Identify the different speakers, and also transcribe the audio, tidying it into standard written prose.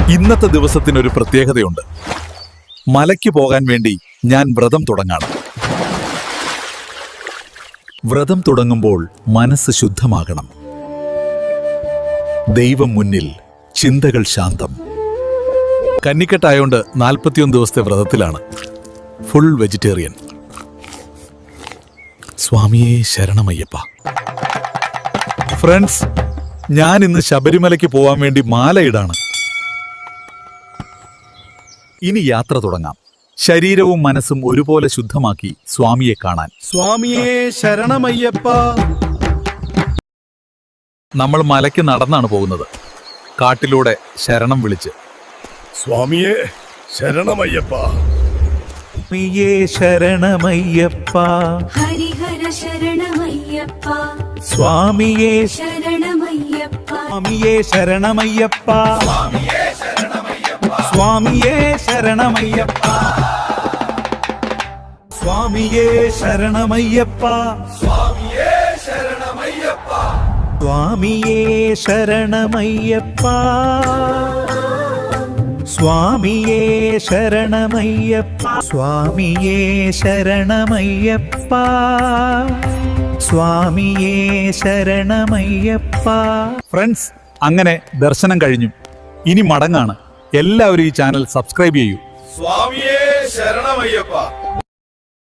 Speaker 1: ഇന്നത്തെ ദിവസത്തിനൊരു പ്രത്യേകതയുണ്ട്. മലയ്ക്ക് പോകാൻ വേണ്ടി ഞാൻ വ്രതം തുടങ്ങാണ്. വ്രതം തുടങ്ങുമ്പോൾ മനസ്സ് ശുദ്ധമാകണം. ദൈവം മുന്നിൽ, ചിന്തകൾ ശാന്തം. കന്നിക്കെട്ടായോണ്ട് 41 ദിവസത്തെ വ്രതത്തിലാണ്. Full vegetarian. സ്വാമിയേ ശരണമയ്യപ്പ. ഫ്രണ്ട്സ്, ഞാൻ ഇന്ന് ശബരിമലയ്ക്ക് പോവാൻ വേണ്ടി മാലയിടാണ്. ഇനി യാത്ര തുടങ്ങാം. ശരീരവും മനസ്സും ഒരുപോലെ ശുദ്ധമാക്കി സ്വാമിയെ കാണാൻ.
Speaker 2: സ്വാമിയേ ശരണമയ്യപ്പ.
Speaker 1: നമ്മൾ മലയ്ക്ക് നടന്നാണ് പോകുന്നത്. കാട്ടിലൂടെ ശരണം വിളിച്ച്.
Speaker 2: സ്വാമിയേ ശരണമയ്യപ്പ.
Speaker 1: സ്വാമിയേ ശരണമയ്യപ്പ.
Speaker 3: ഹരിഹര ശരണമയ്യപ്പ.
Speaker 1: സ്വാമിയേ
Speaker 3: ശരണമയ്യപ്പ.
Speaker 1: സ്വാമിയേ ശരണമയ്യപ്പ. സ്വാമിയേ ശരണമയ്യപ്പ. സ്വാമിയേ ശരണമയ്യപ്പ. സ്വാമിയേ ശരണമയ്യപ്പ. സ്വാമിയേ ശരണമയ്യപ്പ. സ്വാമിയേ ശരണമയ്യപ്പ. സ്വാമിയേ ശരണമയ്യപ്പ. സ്വാമിയേ ശരണമയ്യപ്പ. ഫ്രണ്ട്സ്, അങ്ങനെ ദർശനം കഴിഞ്ഞു. ഇനി മടങ്ങാണ്. എല്ലാവരും ഈ ചാനൽ സബ്സ്ക്രൈബ് ചെയ്യൂ.
Speaker 2: സ്വാമിയേ ശരണമയ്യപ്പ.